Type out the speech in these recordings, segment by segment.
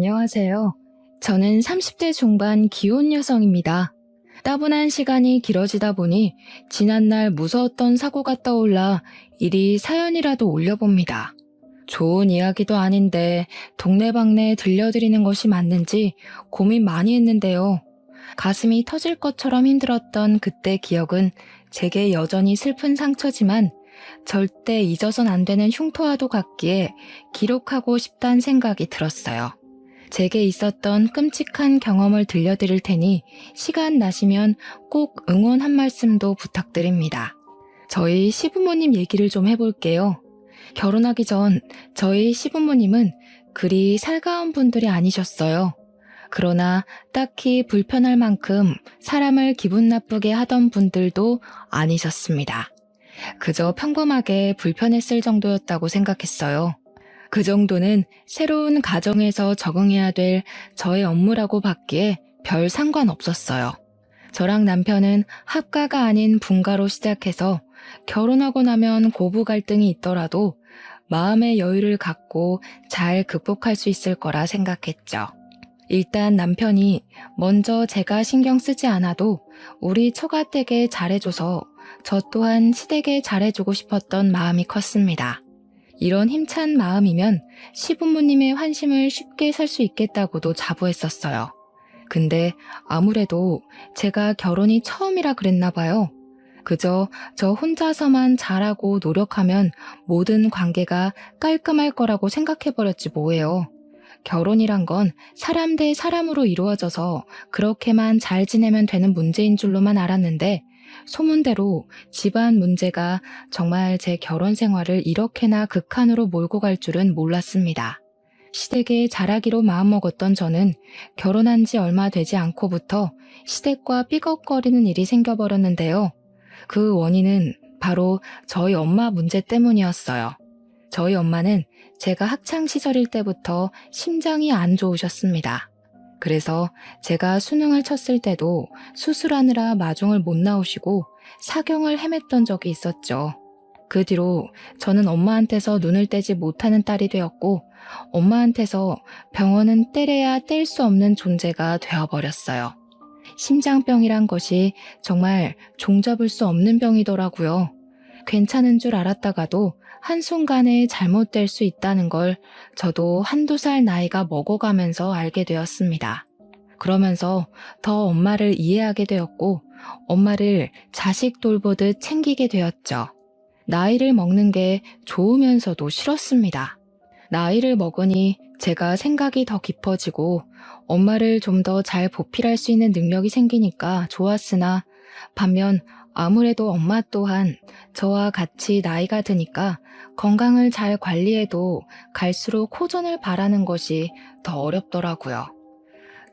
안녕하세요. 저는 30대 중반 기혼 여성입니다. 따분한 시간이 길어지다 보니 지난날 무서웠던 사고가 떠올라 이리 사연이라도 올려봅니다. 좋은 이야기도 아닌데 동네방네 들려드리는 것이 맞는지 고민 많이 했는데요. 가슴이 터질 것처럼 힘들었던 그때 기억은 제게 여전히 슬픈 상처지만 절대 잊어선 안 되는 흉터와도 같기에 기록하고 싶다는 생각이 들었어요. 제게 있었던 끔찍한 경험을 들려드릴 테니 시간 나시면 꼭 응원 한 말씀도 부탁드립니다. 저희 시부모님 얘기를 좀 해볼게요. 결혼하기 전 저희 시부모님은 그리 살가운 분들이 아니셨어요. 그러나 딱히 불편할 만큼 사람을 기분 나쁘게 하던 분들도 아니셨습니다. 그저 평범하게 불편했을 정도였다고 생각했어요. 그 정도는 새로운 가정에서 적응해야 될 저의 업무라고 봤기에 별 상관없었어요. 저랑 남편은 합가가 아닌 분가로 시작해서 결혼하고 나면 고부 갈등이 있더라도 마음의 여유를 갖고 잘 극복할 수 있을 거라 생각했죠. 일단 남편이 먼저 제가 신경 쓰지 않아도 우리 처가댁에 잘해줘서 저 또한 시댁에 잘해주고 싶었던 마음이 컸습니다. 이런 힘찬 마음이면 시부모님의 환심을 쉽게 살 수 있겠다고도 자부했었어요. 근데 아무래도 제가 결혼이 처음이라 그랬나 봐요. 그저 저 혼자서만 잘하고 노력하면 모든 관계가 깔끔할 거라고 생각해버렸지 뭐예요. 결혼이란 건 사람 대 사람으로 이루어져서 그렇게만 잘 지내면 되는 문제인 줄로만 알았는데 소문대로 집안 문제가 정말 제 결혼 생활을 이렇게나 극한으로 몰고 갈 줄은 몰랐습니다. 시댁에 잘하기로 마음먹었던 저는 결혼한 지 얼마 되지 않고부터 시댁과 삐걱거리는 일이 생겨버렸는데요. 그 원인은 바로 저희 엄마 문제 때문이었어요. 저희 엄마는 제가 학창시절일 때부터 심장이 안 좋으셨습니다. 그래서 제가 수능을 쳤을 때도 수술하느라 마중을 못 나오시고 사경을 헤맸던 적이 있었죠. 그 뒤로 저는 엄마한테서 눈을 떼지 못하는 딸이 되었고 엄마한테서 병원은 때려야 뗄 수 없는 존재가 되어버렸어요. 심장병이란 것이 정말 종잡을 수 없는 병이더라고요. 괜찮은 줄 알았다가도 한순간에 잘못될 수 있다는 걸 저도 한두 살 나이가 먹어가면서 알게 되었습니다. 그러면서 더 엄마를 이해하게 되었고 엄마를 자식 돌보듯 챙기게 되었죠. 나이를 먹는 게 좋으면서도 싫었습니다. 나이를 먹으니 제가 생각이 더 깊어지고 엄마를 좀 더 잘 보필할 수 있는 능력이 생기니까 좋았으나 반면 아무래도 엄마 또한 저와 같이 나이가 드니까 건강을 잘 관리해도 갈수록 호전을 바라는 것이 더 어렵더라고요.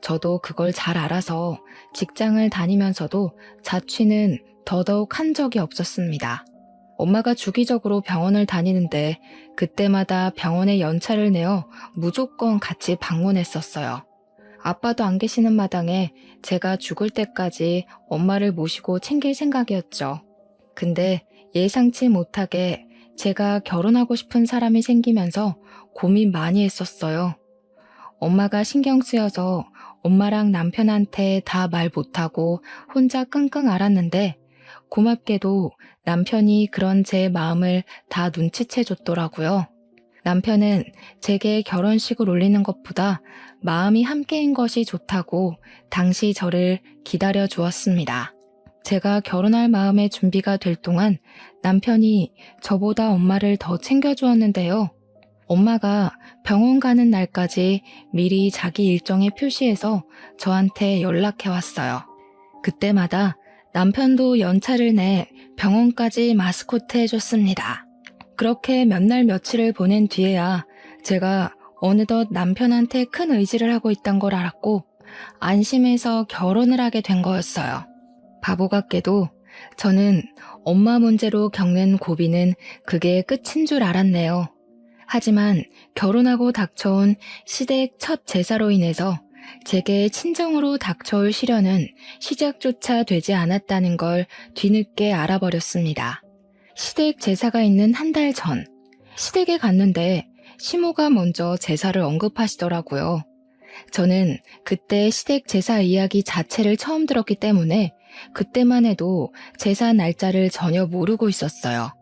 저도 그걸 잘 알아서 직장을 다니면서도 자취는 더더욱 한 적이 없었습니다. 엄마가 주기적으로 병원을 다니는데 그때마다 병원에 연차를 내어 무조건 같이 방문했었어요. 아빠도 안 계시는 마당에 제가 죽을 때까지 엄마를 모시고 챙길 생각이었죠. 근데 예상치 못하게 제가 결혼하고 싶은 사람이 생기면서 고민 많이 했었어요. 엄마가 신경 쓰여서 엄마랑 남편한테 다 말 못하고 혼자 끙끙 앓았는데 고맙게도 남편이 그런 제 마음을 다 눈치채 줬더라고요. 남편은 제게 결혼식을 올리는 것보다 마음이 함께인 것이 좋다고 당시 저를 기다려 주었습니다. 제가 결혼할 마음의 준비가 될 동안 남편이 저보다 엄마를 더 챙겨주었는데요. 엄마가 병원 가는 날까지 미리 자기 일정에 표시해서 저한테 연락해 왔어요. 그때마다 남편도 연차를 내 병원까지 마스코트 해줬습니다. 그렇게 몇 날 며칠을 보낸 뒤에야 제가 어느덧 남편한테 큰 의지를 하고 있단 걸 알았고 안심해서 결혼을 하게 된 거였어요. 바보 같게도 저는 엄마 문제로 겪는 고비는 그게 끝인 줄 알았네요. 하지만 결혼하고 닥쳐온 시댁 첫 제사로 인해서 제게 친정으로 닥쳐올 시련은 시작조차 되지 않았다는 걸 뒤늦게 알아버렸습니다. 시댁 제사가 있는 한 달 전, 시댁에 갔는데 시모가 먼저 제사를 언급하시더라고요. 저는 그때 시댁 제사 이야기 자체를 처음 들었기 때문에 그때만 해도 제사 날짜를 전혀 모르고 있었어요.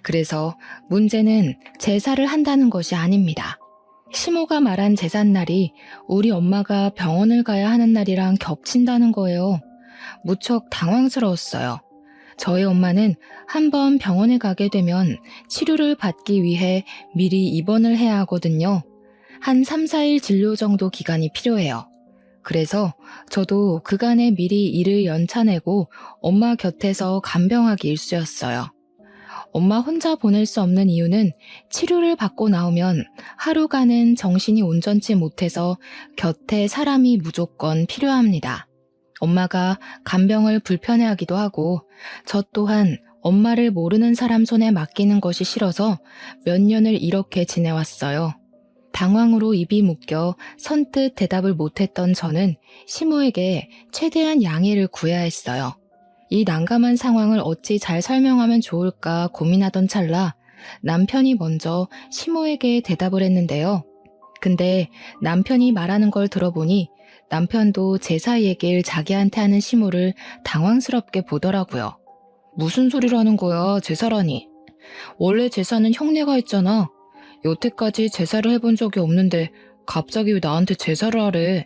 그래서 문제는 제사를 한다는 것이 아닙니다. 시모가 말한 제삿날이 우리 엄마가 병원을 가야 하는 날이랑 겹친다는 거예요. 무척 당황스러웠어요. 저희 엄마는 한번 병원에 가게 되면 치료를 받기 위해 미리 입원을 해야 하거든요. 한 3, 4일 진료 정도 기간이 필요해요. 그래서 저도 그간에 미리 일을 연차내고 엄마 곁에서 간병하기 일쑤였어요. 엄마 혼자 보낼 수 없는 이유는 치료를 받고 나오면 하루간은 정신이 온전치 못해서 곁에 사람이 무조건 필요합니다. 엄마가 간병을 불편해하기도 하고 저 또한 엄마를 모르는 사람 손에 맡기는 것이 싫어서 몇 년을 이렇게 지내왔어요. 당황으로 입이 묶여 선뜻 대답을 못했던 저는 시모에게 최대한 양해를 구해야 했어요. 이 난감한 상황을 어찌 잘 설명하면 좋을까 고민하던 찰나 남편이 먼저 시모에게 대답을 했는데요. 근데 남편이 말하는 걸 들어보니 남편도 제사 얘기를 자기한테 하는 시모를 당황스럽게 보더라고요. 무슨 소리를 하는 거야, 제사라니. 원래 제사는 형네가 했잖아. 여태까지 제사를 해본 적이 없는데 갑자기 왜 나한테 제사를 하래?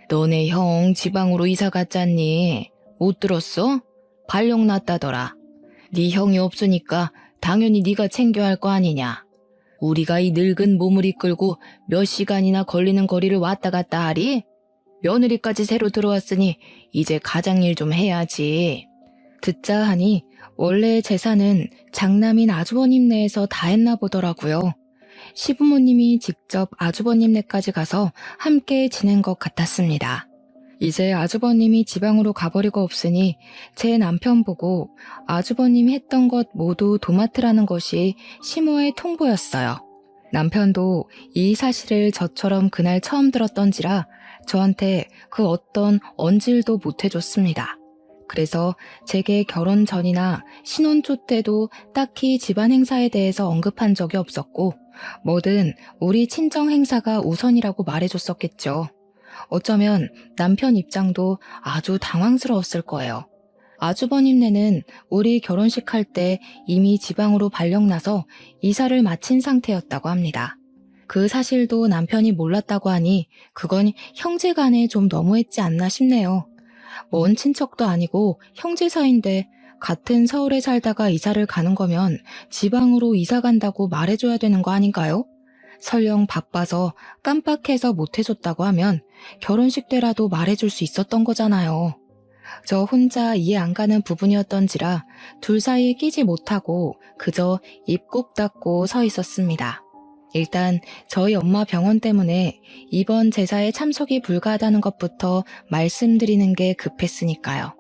너네 형 지방으로 이사 갔잖니? 못 들었어? 발령 났다더라. 네 형이 없으니까 당연히 네가 챙겨야 할 거 아니냐. 우리가 이 늙은 몸을 이끌고 몇 시간이나 걸리는 거리를 왔다 갔다 하리? 며느리까지 새로 들어왔으니 이제 가장일 좀 해야지. 듣자 하니 원래 제사는 장남인 아주버님 네에서 다 했나 보더라고요. 시부모님이 직접 아주버님네까지 가서 함께 지낸 것 같았습니다. 이제 아주버님이 지방으로 가버리고 없으니 제 남편 보고 아주버님이 했던 것 모두 도맡으라는 것이 시모의 통보였어요. 남편도 이 사실을 저처럼 그날 처음 들었던지라 저한테 그 어떤 언질도 못 해줬습니다. 그래서 제게 결혼 전이나 신혼초 때도 딱히 집안 행사에 대해서 언급한 적이 없었고 뭐든 우리 친정 행사가 우선이라고 말해줬었겠죠. 어쩌면 남편 입장도 아주 당황스러웠을 거예요. 아주버님네는 우리 결혼식 할 때 이미 지방으로 발령나서 이사를 마친 상태였다고 합니다. 그 사실도 남편이 몰랐다고 하니 그건 형제간에 좀 너무했지 않나 싶네요. 먼 친척도 아니고 형제 사이인데 같은 서울에 살다가 이사를 가는 거면 지방으로 이사 간다고 말해줘야 되는 거 아닌가요? 설령 바빠서 깜빡해서 못 해줬다고 하면 결혼식 때라도 말해줄 수 있었던 거잖아요. 저 혼자 이해 안 가는 부분이었던지라 둘 사이에 끼지 못하고 그저 입 꾹 닫고 서 있었습니다. 일단 저희 엄마 병원 때문에 이번 제사에 참석이 불가하다는 것부터 말씀드리는 게 급했으니까요.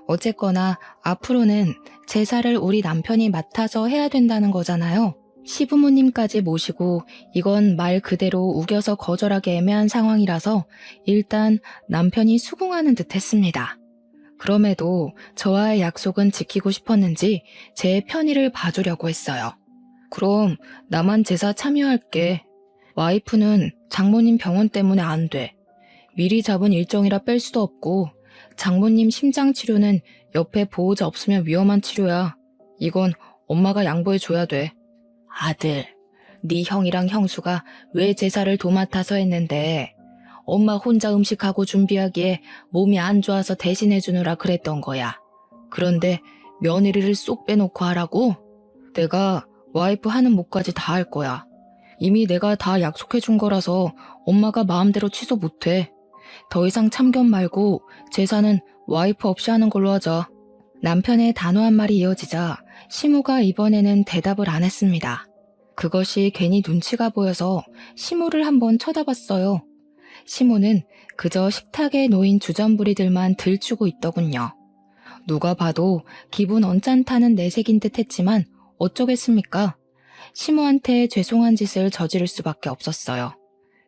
어쨌거나 앞으로는 제사를 우리 남편이 맡아서 해야 된다는 거잖아요. 시부모님까지 모시고 이건 말 그대로 우겨서 거절하기 애매한 상황이라서 일단 남편이 수긍하는 듯 했습니다. 그럼에도 저와의 약속은 지키고 싶었는지 제 편의를 봐주려고 했어요. 그럼 나만 제사 참여할게. 와이프는 장모님 병원 때문에 안 돼. 미리 잡은 일정이라 뺄 수도 없고 장모님 심장 치료는 옆에 보호자 없으면 위험한 치료야. 이건 엄마가 양보해줘야 돼. 아들, 네 형이랑 형수가 왜 제사를 도맡아서 했는데 엄마 혼자 음식하고 준비하기에 몸이 안 좋아서 대신해주느라 그랬던 거야. 그런데 며느리를 쏙 빼놓고 하라고? 내가 와이프 하는 몫까지 다 할 거야. 이미 내가 다 약속해준 거라서 엄마가 마음대로 취소 못해. 더 이상 참견 말고 제사는 와이프 없이 하는 걸로 하자. 남편의 단호한 말이 이어지자 시모가 이번에는 대답을 안 했습니다. 그것이 괜히 눈치가 보여서 시모를 한번 쳐다봤어요. 시모는 그저 식탁에 놓인 주전부리들만 들추고 있더군요. 누가 봐도 기분 언짢다는 내색인 듯 했지만 어쩌겠습니까? 시모한테 죄송한 짓을 저지를 수밖에 없었어요.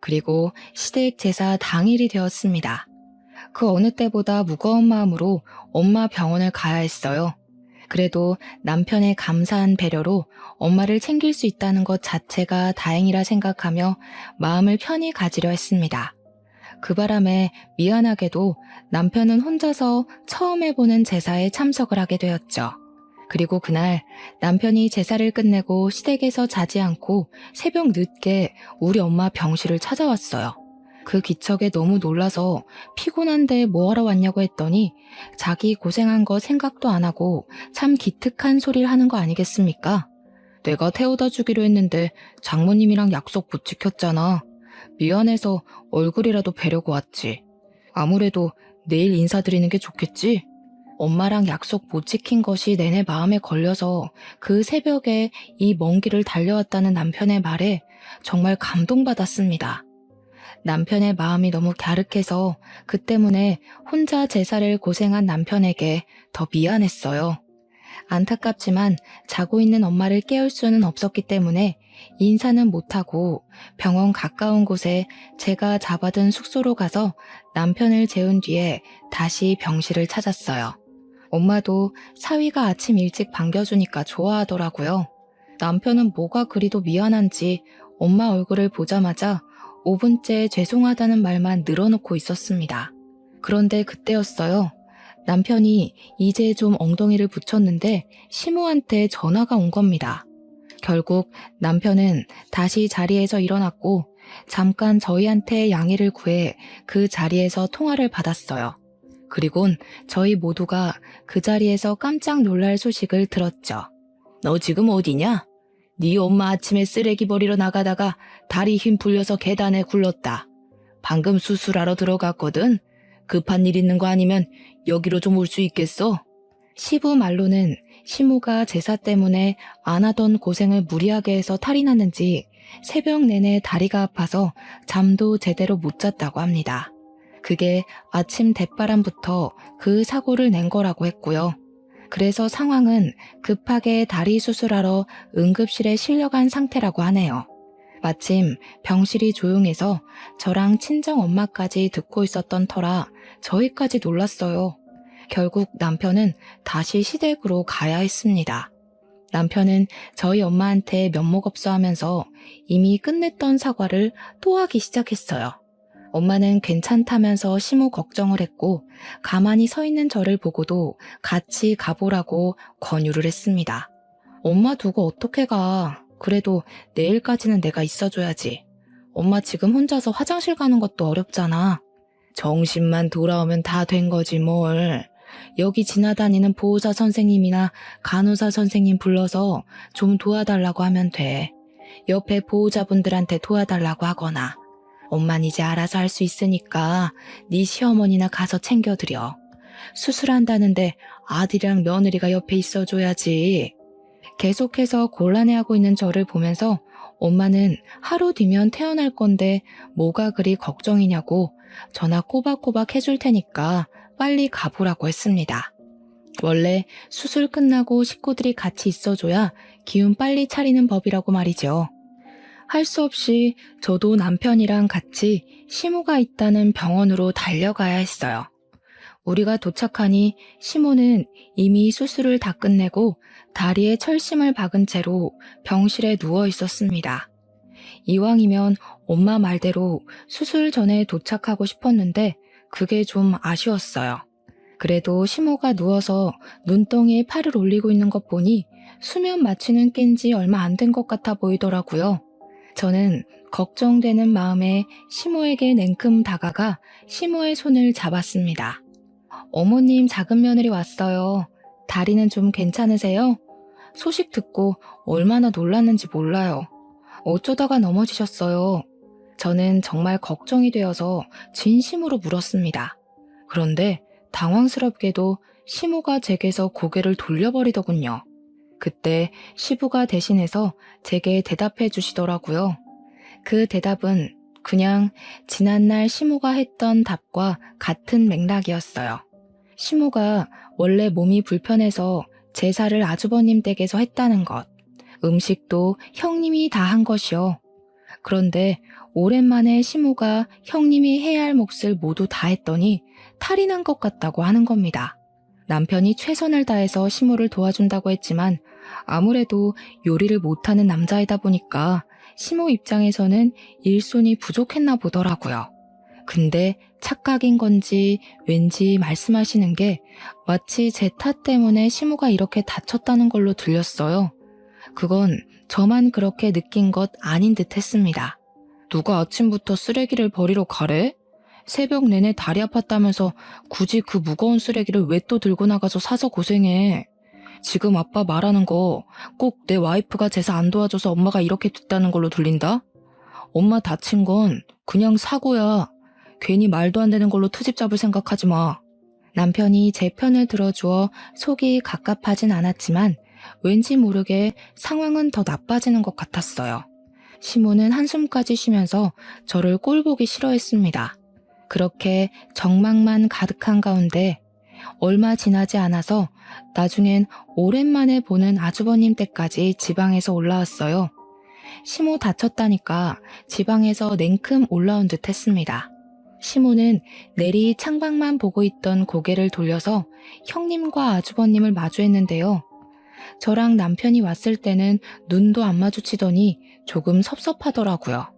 그리고 시댁 제사 당일이 되었습니다. 그 어느 때보다 무거운 마음으로 엄마 병원을 가야 했어요. 그래도 남편의 감사한 배려로 엄마를 챙길 수 있다는 것 자체가 다행이라 생각하며 마음을 편히 가지려 했습니다. 그 바람에 미안하게도 남편은 혼자서 처음 해보는 제사에 참석을 하게 되었죠. 그리고 그날 남편이 제사를 끝내고 시댁에서 자지 않고 새벽 늦게 우리 엄마 병실을 찾아왔어요. 그 기척에 너무 놀라서 피곤한데 뭐하러 왔냐고 했더니 자기 고생한 거 생각도 안 하고 참 기특한 소리를 하는 거 아니겠습니까? 내가 태워다 주기로 했는데 장모님이랑 약속 못 지켰잖아. 미안해서 얼굴이라도 뵈려고 왔지. 아무래도 내일 인사드리는 게 좋겠지? 엄마랑 약속 못 지킨 것이 내내 마음에 걸려서 그 새벽에 이 먼 길을 달려왔다는 남편의 말에 정말 감동받았습니다. 남편의 마음이 너무 갸륵해서 그 때문에 혼자 제사를 고생한 남편에게 더 미안했어요. 안타깝지만 자고 있는 엄마를 깨울 수는 없었기 때문에 인사는 못하고 병원 가까운 곳에 제가 잡아둔 숙소로 가서 남편을 재운 뒤에 다시 병실을 찾았어요. 엄마도 사위가 아침 일찍 반겨주니까 좋아하더라고요. 남편은 뭐가 그리도 미안한지 엄마 얼굴을 보자마자 5분째 죄송하다는 말만 늘어놓고 있었습니다. 그런데 그때였어요. 남편이 이제 좀 엉덩이를 붙였는데 시모한테 전화가 온 겁니다. 결국 남편은 다시 자리에서 일어났고 잠깐 저희한테 양해를 구해 그 자리에서 통화를 받았어요. 그리곤 저희 모두가 그 자리에서 깜짝 놀랄 소식을 들었죠. 너 지금 어디냐? 네 엄마 아침에 쓰레기 버리러 나가다가 다리 힘 풀려서 계단에 굴렀다. 방금 수술하러 들어갔거든. 급한 일 있는 거 아니면 여기로 좀 올 수 있겠어? 시부 말로는 시모가 제사 때문에 안 하던 고생을 무리하게 해서 탈이 났는지 새벽 내내 다리가 아파서 잠도 제대로 못 잤다고 합니다. 그게 아침 대바람부터 그 사고를 낸 거라고 했고요. 그래서 상황은 급하게 다리 수술하러 응급실에 실려간 상태라고 하네요. 마침 병실이 조용해서 저랑 친정 엄마까지 듣고 있었던 터라 저희까지 놀랐어요. 결국 남편은 다시 시댁으로 가야 했습니다. 남편은 저희 엄마한테 면목없어 하면서 이미 끝냈던 사과를 또 하기 시작했어요. 엄마는 괜찮다면서 심호 걱정을 했고 가만히 서 있는 저를 보고도 같이 가보라고 권유를 했습니다. 엄마 두고 어떻게 가? 그래도 내일까지는 내가 있어줘야지. 엄마 지금 혼자서 화장실 가는 것도 어렵잖아. 정신만 돌아오면 다 된 거지 뭘. 여기 지나다니는 보호자 선생님이나 간호사 선생님 불러서 좀 도와달라고 하면 돼. 옆에 보호자분들한테 도와달라고 하거나. 엄만 이제 알아서 할 수 있으니까 네 시어머니나 가서 챙겨드려. 수술한다는데 아들이랑 며느리가 옆에 있어줘야지. 계속해서 곤란해하고 있는 저를 보면서 엄마는 하루 뒤면 태어날 건데 뭐가 그리 걱정이냐고 전화 꼬박꼬박 해줄 테니까 빨리 가보라고 했습니다. 원래 수술 끝나고 식구들이 같이 있어줘야 기운 빨리 차리는 법이라고 말이죠. 할 수 없이 저도 남편이랑 같이 시모가 있다는 병원으로 달려가야 했어요. 우리가 도착하니 시모는 이미 수술을 다 끝내고 다리에 철심을 박은 채로 병실에 누워 있었습니다. 이왕이면 엄마 말대로 수술 전에 도착하고 싶었는데 그게 좀 아쉬웠어요. 그래도 시모가 누워서 눈덩이에 팔을 올리고 있는 것 보니 수면 마취는 깬 지 얼마 안 된 것 같아 보이더라고요. 저는 걱정되는 마음에 시모에게 냉큼 다가가 시모의 손을 잡았습니다. 어머님 작은 며느리 왔어요. 다리는 좀 괜찮으세요? 소식 듣고 얼마나 놀랐는지 몰라요. 어쩌다가 넘어지셨어요. 저는 정말 걱정이 되어서 진심으로 물었습니다. 그런데 당황스럽게도 시모가 제게서 고개를 돌려버리더군요. 그때 시부가 대신해서 제게 대답해 주시더라고요. 그 대답은 그냥 지난날 시모가 했던 답과 같은 맥락이었어요. 시모가 원래 몸이 불편해서 제사를 아주버님 댁에서 했다는 것, 음식도 형님이 다 한 것이요. 그런데 오랜만에 시모가 형님이 해야 할 몫을 모두 다 했더니 탈이 난 것 같다고 하는 겁니다. 남편이 최선을 다해서 시모를 도와준다고 했지만 아무래도 요리를 못하는 남자이다 보니까 시모 입장에서는 일손이 부족했나 보더라고요. 근데 착각인 건지 왠지 말씀하시는 게 마치 제 탓 때문에 시모가 이렇게 다쳤다는 걸로 들렸어요. 그건 저만 그렇게 느낀 것 아닌 듯 했습니다. 누가 아침부터 쓰레기를 버리러 가래? 새벽 내내 다리 아팠다면서 굳이 그 무거운 쓰레기를 왜 또 들고 나가서 사서 고생해. 지금 아빠 말하는 거 꼭 내 와이프가 제사 안 도와줘서 엄마가 이렇게 됐다는 걸로 들린다? 엄마 다친 건 그냥 사고야. 괜히 말도 안 되는 걸로 트집 잡을 생각하지 마. 남편이 제 편을 들어주어 속이 갑갑하진 않았지만 왠지 모르게 상황은 더 나빠지는 것 같았어요. 시모는 한숨까지 쉬면서 저를 꼴보기 싫어했습니다. 그렇게 정막만 가득한 가운데 얼마 지나지 않아서 나중엔 오랜만에 보는 아주버님 댁까지 지방에서 올라왔어요. 시모 다쳤다니까 지방에서 냉큼 올라온 듯 했습니다. 시모는 내리 창밖만 보고 있던 고개를 돌려서 형님과 아주버님을 마주했는데요. 저랑 남편이 왔을 때는 눈도 안 마주치더니 조금 섭섭하더라고요.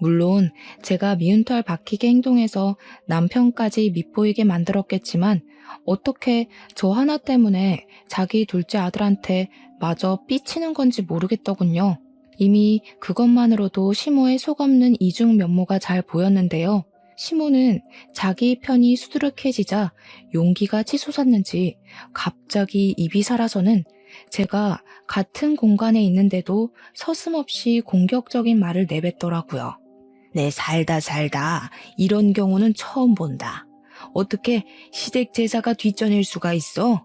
물론 제가 미운털 박히게 행동해서 남편까지 밉보이게 만들었겠지만 어떻게 저 하나 때문에 자기 둘째 아들한테 마저 삐치는 건지 모르겠더군요. 이미 그것만으로도 시모의 속없는 이중 면모가 잘 보였는데요. 시모는 자기 편이 수두룩해지자 용기가 치솟았는지 갑자기 입이 살아서는 제가 같은 공간에 있는데도 서슴없이 공격적인 말을 내뱉더라고요. 내 살다 이런 경우는 처음 본다. 어떻게 시댁 제사가 뒷전일 수가 있어?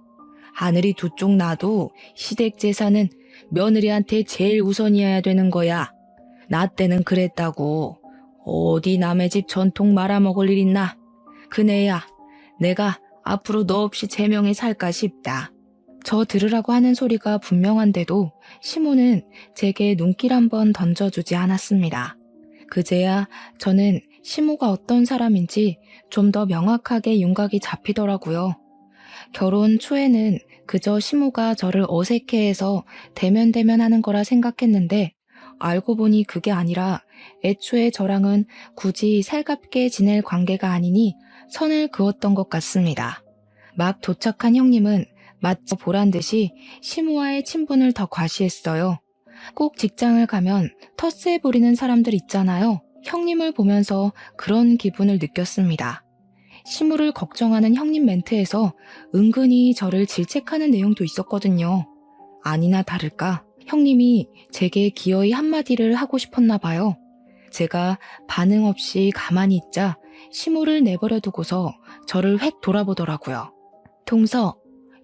하늘이 두 쪽 나도 시댁 제사는 며느리한테 제일 우선이어야 되는 거야. 나 때는 그랬다고. 어디 남의 집 전통 말아먹을 일 있나? 그네야, 내가 앞으로 너 없이 제명에 살까 싶다. 저 들으라고 하는 소리가 분명한데도 시모는 제게 눈길 한번 던져주지 않았습니다. 그제야 저는 시모가 어떤 사람인지 좀 더 명확하게 윤곽이 잡히더라고요. 결혼 초에는 그저 시모가 저를 어색해해서 대면대면하는 거라 생각했는데 알고 보니 그게 아니라 애초에 저랑은 굳이 살갑게 지낼 관계가 아니니 선을 그었던 것 같습니다. 막 도착한 형님은 마치 보란듯이 시모와의 친분을 더 과시했어요. 꼭 직장을 가면 텃세 부리는 사람들 있잖아요. 형님을 보면서 그런 기분을 느꼈습니다. 시모를 걱정하는 형님 멘트에서 은근히 저를 질책하는 내용도 있었거든요. 아니나 다를까 형님이 제게 기어이 한마디를 하고 싶었나 봐요. 제가 반응 없이 가만히 있자 시모를 내버려 두고서 저를 획 돌아보더라고요. 동서,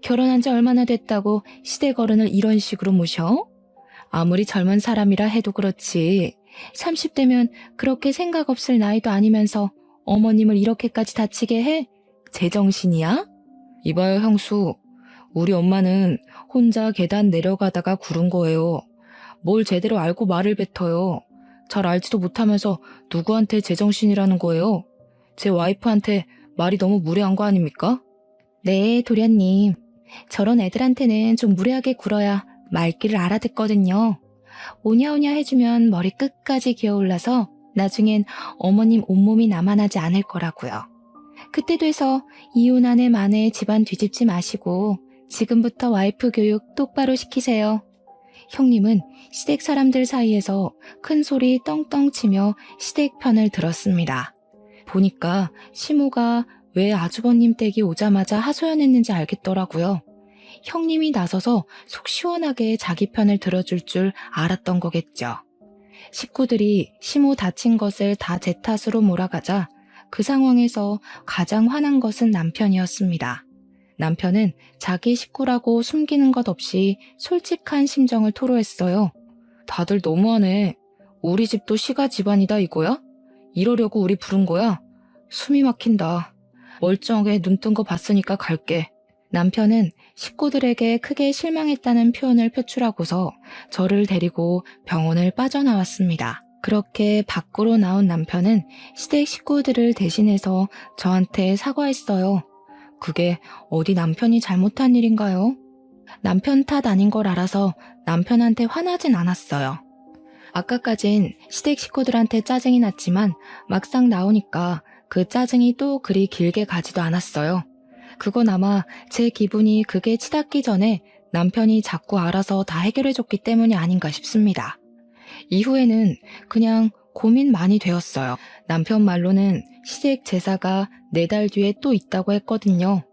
결혼한 지 얼마나 됐다고 시댁 어른을 이런 식으로 모셔? 아무리 젊은 사람이라 해도 그렇지 30대면 그렇게 생각 없을 나이도 아니면서 어머님을 이렇게까지 다치게 해? 제정신이야? 이봐요 형수, 우리 엄마는 혼자 계단 내려가다가 구른 거예요. 뭘 제대로 알고 말을 뱉어요. 잘 알지도 못하면서 누구한테 제정신이라는 거예요? 제 와이프한테 말이 너무 무례한 거 아닙니까? 네, 도련님. 저런 애들한테는 좀 무례하게 굴어야 말귀를 알아듣거든요. 오냐오냐 해주면 머리 끝까지 기어올라서 나중엔 어머님 온몸이 남아나지 않을 거라고요. 그때 돼서 이혼 아내 만에 집안 뒤집지 마시고 지금부터 와이프 교육 똑바로 시키세요. 형님은 시댁 사람들 사이에서 큰 소리 떵떵 치며 시댁 편을 들었습니다. 보니까 시모가 왜 아주버님 댁이 오자마자 하소연했는지 알겠더라고요. 형님이 나서서 속 시원하게 자기 편을 들어줄 줄 알았던 거겠죠. 식구들이 시모 다친 것을 다 제 탓으로 몰아가자 그 상황에서 가장 화난 것은 남편이었습니다. 남편은 자기 식구라고 숨기는 것 없이 솔직한 심정을 토로했어요. 다들 너무하네. 우리 집도 시가 집안이다 이거야? 이러려고 우리 부른 거야? 숨이 막힌다. 멀쩡하게 눈 뜬 거 봤으니까 갈게. 남편은 식구들에게 크게 실망했다는 표현을 표출하고서 저를 데리고 병원을 빠져나왔습니다. 그렇게 밖으로 나온 남편은 시댁 식구들을 대신해서 저한테 사과했어요. 그게 어디 남편이 잘못한 일인가요? 남편 탓 아닌 걸 알아서 남편한테 화나진 않았어요. 아까까진 시댁 식구들한테 짜증이 났지만 막상 나오니까 그 짜증이 또 그리 길게 가지도 않았어요. 그건 아마 제 기분이 극에 치닫기 전에 남편이 자꾸 알아서 다 해결해줬기 때문이 아닌가 싶습니다. 이후에는 그냥 고민 많이 되었어요. 남편 말로는 시댁 제사가 4달 뒤에 또 있다고 했거든요.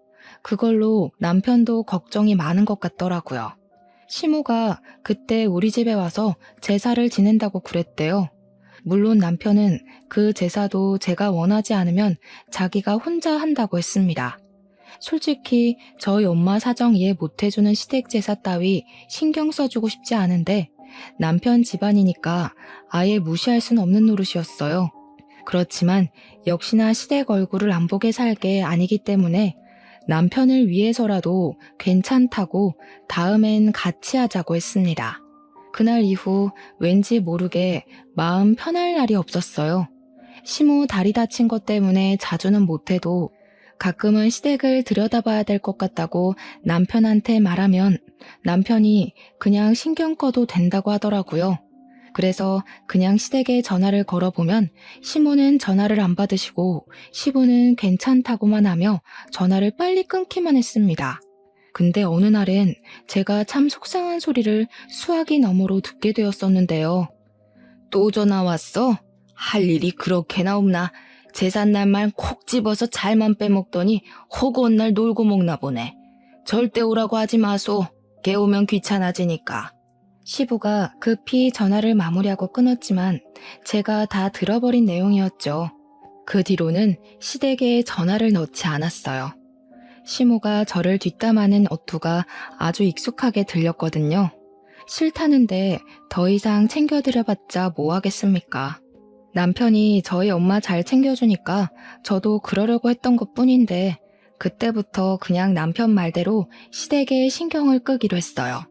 그걸로 남편도 걱정이 많은 것 같더라고요. 시모가 그때 우리 집에 와서 제사를 지낸다고 그랬대요. 물론 남편은 그 제사도 제가 원하지 않으면 자기가 혼자 한다고 했습니다. 솔직히 저희 엄마 사정 이해 못해주는 시댁 제사 따위 신경 써주고 싶지 않은데 남편 집안이니까 아예 무시할 순 없는 노릇이었어요. 그렇지만 역시나 시댁 얼굴을 안 보게 살 게 아니기 때문에 남편을 위해서라도 괜찮다고 다음엔 같이 하자고 했습니다. 그날 이후 왠지 모르게 마음 편할 날이 없었어요. 시모 다리 다친 것 때문에 자주는 못해도 가끔은 시댁을 들여다봐야 될 것 같다고 남편한테 말하면 남편이 그냥 신경 꺼도 된다고 하더라고요. 그래서 그냥 시댁에 전화를 걸어보면 시모는 전화를 안 받으시고 시부는 괜찮다고만 하며 전화를 빨리 끊기만 했습니다. 근데 어느 날엔 제가 참 속상한 소리를 수화기 너머로 듣게 되었었는데요. 또 전화 왔어? 할 일이 그렇게나 없나? 제삿날만 콕 집어서 잘만 빼먹더니 허구한 날 놀고 먹나 보네. 절대 오라고 하지 마소. 깨우면 귀찮아지니까. 시부가 급히 전화를 마무리하고 끊었지만 제가 다 들어버린 내용이었죠. 그 뒤로는 시댁에 전화를 넣지 않았어요. 시모가 저를 뒷담하는 어투가 아주 익숙하게 들렸거든요. 싫다는데 더 이상 챙겨드려봤자 뭐 하겠습니까? 남편이 저희 엄마 잘 챙겨주니까 저도 그러려고 했던 것뿐인데 그때부터 그냥 남편 말대로 시댁에 신경을 끄기로 했어요.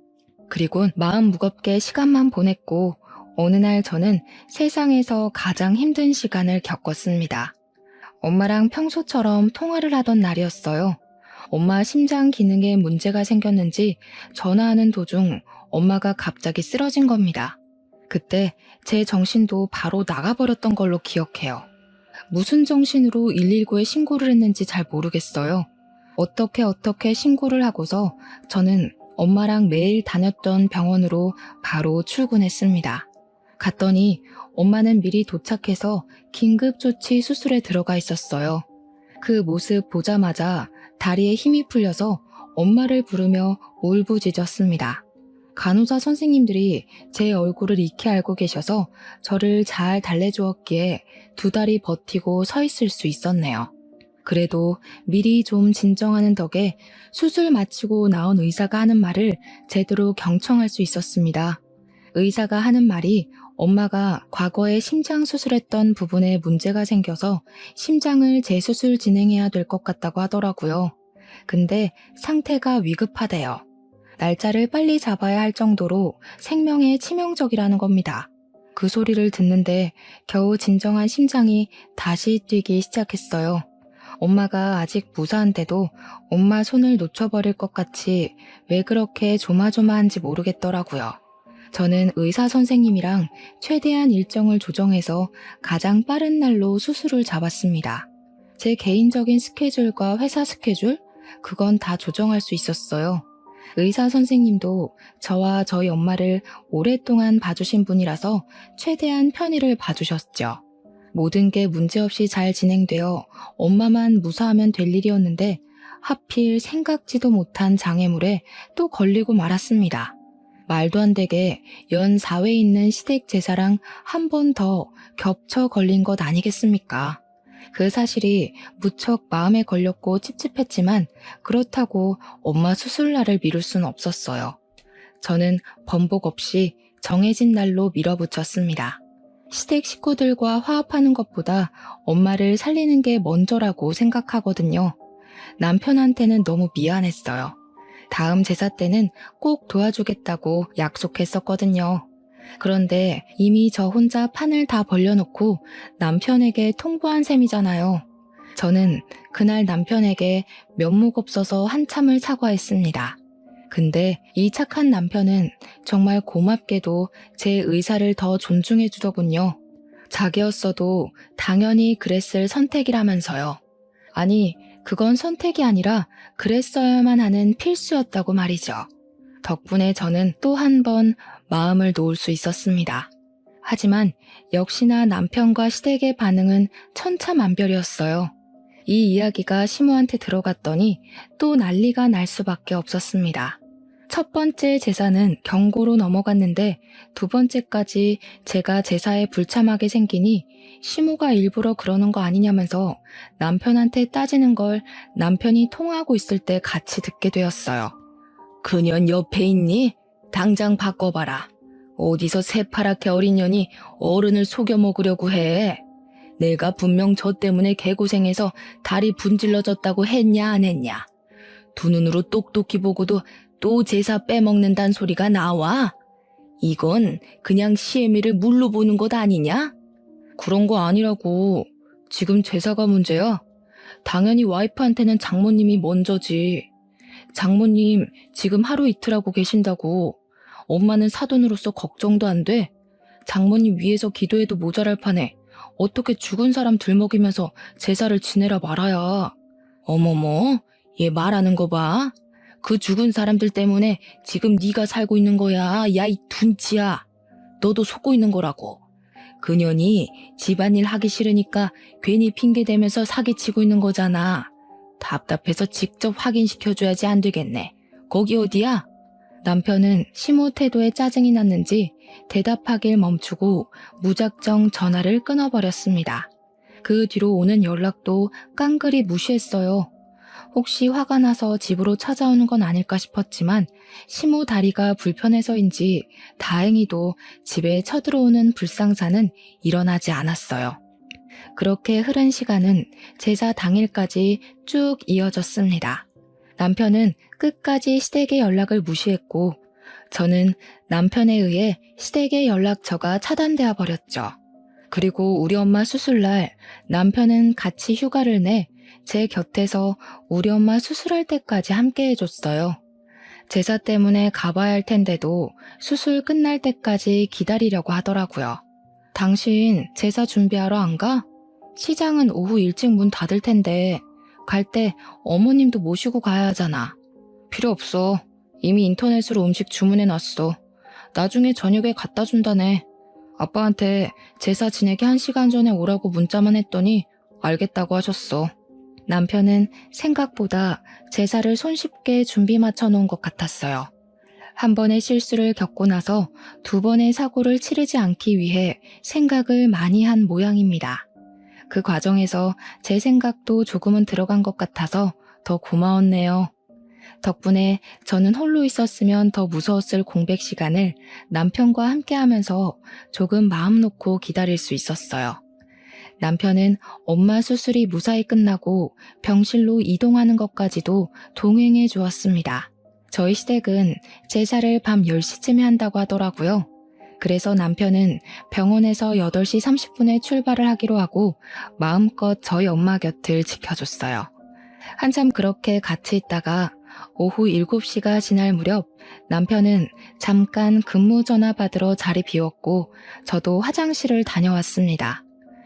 그리고 마음 무겁게 시간만 보냈고 어느 날 저는 세상에서 가장 힘든 시간을 겪었습니다. 엄마랑 평소처럼 통화를 하던 날이었어요. 엄마 심장 기능에 문제가 생겼는지 전화하는 도중 엄마가 갑자기 쓰러진 겁니다. 그때 제 정신도 바로 나가버렸던 걸로 기억해요. 무슨 정신으로 119에 신고를 했는지 잘 모르겠어요. 어떻게 신고를 하고서 저는 엄마랑 매일 다녔던 병원으로 바로 출근했습니다. 갔더니 엄마는 미리 도착해서 긴급조치 수술에 들어가 있었어요. 그 모습 보자마자 다리에 힘이 풀려서 엄마를 부르며 울부짖었습니다. 간호사 선생님들이 제 얼굴을 익히 알고 계셔서 저를 잘 달래주었기에 2달이 버티고 서 있을 수 있었네요. 그래도 미리 좀 진정하는 덕에 수술 마치고 나온 의사가 하는 말을 제대로 경청할 수 있었습니다. 의사가 하는 말이 엄마가 과거에 심장 수술했던 부분에 문제가 생겨서 심장을 재수술 진행해야 될 것 같다고 하더라고요. 근데 상태가 위급하대요. 날짜를 빨리 잡아야 할 정도로 생명에 치명적이라는 겁니다. 그 소리를 듣는데 겨우 진정한 심장이 다시 뛰기 시작했어요. 엄마가 아직 무사한데도 엄마 손을 놓쳐버릴 것 같이 왜 그렇게 조마조마한지 모르겠더라고요. 저는 의사 선생님이랑 최대한 일정을 조정해서 가장 빠른 날로 수술을 잡았습니다. 제 개인적인 스케줄과 회사 스케줄? 그건 다 조정할 수 있었어요. 의사 선생님도 저와 저희 엄마를 오랫동안 봐주신 분이라서 최대한 편의를 봐주셨죠. 모든 게 문제없이 잘 진행되어 엄마만 무사하면 될 일이었는데 하필 생각지도 못한 장애물에 또 걸리고 말았습니다. 말도 안 되게 연 4회 있는 시댁 제사랑 한 번 더 겹쳐 걸린 것 아니겠습니까? 그 사실이 무척 마음에 걸렸고 찝찝했지만 그렇다고 엄마 수술날을 미룰 수는 없었어요. 저는 번복 없이 정해진 날로 밀어붙였습니다. 시댁 식구들과 화합하는 것보다 엄마를 살리는 게 먼저라고 생각하거든요. 남편한테는 너무 미안했어요. 다음 제사 때는 꼭 도와주겠다고 약속했었거든요. 그런데 이미 저 혼자 판을 다 벌려놓고 남편에게 통보한 셈이잖아요. 저는 그날 남편에게 면목 없어서 한참을 사과했습니다. 근데 이 착한 남편은 정말 고맙게도 제 의사를 더 존중해 주더군요. 자기였어도 당연히 그랬을 선택이라면서요. 아니, 그건 선택이 아니라 그랬어야만 하는 필수였다고 말이죠. 덕분에 저는 또 한 번 마음을 놓을 수 있었습니다. 하지만 역시나 남편과 시댁의 반응은 천차만별이었어요. 이 이야기가 시모한테 들어갔더니 또 난리가 날 수밖에 없었습니다. 첫 번째 제사는 경고로 넘어갔는데 두 번째까지 제가 제사에 불참하게 생기니 시모가 일부러 그러는 거 아니냐면서 남편한테 따지는 걸 남편이 통화하고 있을 때 같이 듣게 되었어요. 그년 옆에 있니? 당장 바꿔봐라. 어디서 새파랗게 어린 년이 어른을 속여 먹으려고 해. 내가 분명 저 때문에 개고생해서 다리 분질러졌다고 했냐 안 했냐. 두 눈으로 똑똑히 보고도 또 제사 빼먹는단 소리가 나와? 이건 그냥 시애미를 물로 보는 것 아니냐? 그런 거 아니라고. 지금 제사가 문제야. 당연히 와이프한테는 장모님이 먼저지. 장모님 지금 하루 이틀 하고 계신다고. 엄마는 사돈으로서 걱정도 안 돼. 장모님 위해서 기도해도 모자랄 판에 어떻게 죽은 사람 들먹이면서 제사를 지내라 말아야. 어머머, 얘 말하는 거 봐. 그 죽은 사람들 때문에 지금 네가 살고 있는 거야. 야, 이 둔치야. 너도 속고 있는 거라고. 그년이 집안일 하기 싫으니까 괜히 핑계대면서 사기치고 있는 거잖아. 답답해서 직접 확인시켜줘야지 안 되겠네. 거기 어디야? 남편은 시모 태도에 짜증이 났는지 대답하길 멈추고 무작정 전화를 끊어버렸습니다. 그 뒤로 오는 연락도 깡그리 무시했어요. 혹시 화가 나서 집으로 찾아오는 건 아닐까 싶었지만 시모 다리가 불편해서인지 다행히도 집에 쳐들어오는 불상사는 일어나지 않았어요. 그렇게 흐른 시간은 제사 당일까지 쭉 이어졌습니다. 남편은 끝까지 시댁의 연락을 무시했고 저는 남편에 의해 시댁의 연락처가 차단되어 버렸죠. 그리고 우리 엄마 수술날 남편은 같이 휴가를 내 제 곁에서 우리 엄마 수술할 때까지 함께 해줬어요. 제사 때문에 가봐야 할 텐데도 수술 끝날 때까지 기다리려고 하더라고요. 당신 제사 준비하러 안 가? 시장은 오후 일찍 문 닫을 텐데 갈 때 어머님도 모시고 가야 하잖아. 필요 없어. 이미 인터넷으로 음식 주문해놨어. 나중에 저녁에 갖다 준다네. 아빠한테 제사 지내기 1시간 전에 오라고 문자만 했더니 알겠다고 하셨어. 남편은 생각보다 제사를 손쉽게 준비 맞춰 놓은 것 같았어요. 한 번의 실수를 겪고 나서 두 번의 사고를 치르지 않기 위해 생각을 많이 한 모양입니다. 그 과정에서 제 생각도 조금은 들어간 것 같아서 더 고마웠네요. 덕분에 저는 홀로 있었으면 더 무서웠을 공백 시간을 남편과 함께 하면서 조금 마음 놓고 기다릴 수 있었어요. 남편은 엄마 수술이 무사히 끝나고 병실로 이동하는 것까지도 동행해 주었습니다. 저희 시댁은 제사를 밤 10시쯤에 한다고 하더라고요. 그래서 남편은 병원에서 8시 30분에 출발을 하기로 하고 마음껏 저희 엄마 곁을 지켜줬어요. 한참 그렇게 같이 있다가 오후 7시가 지날 무렵 남편은 잠깐 근무 전화 받으러 자리 비웠고 저도 화장실을 다녀왔습니다.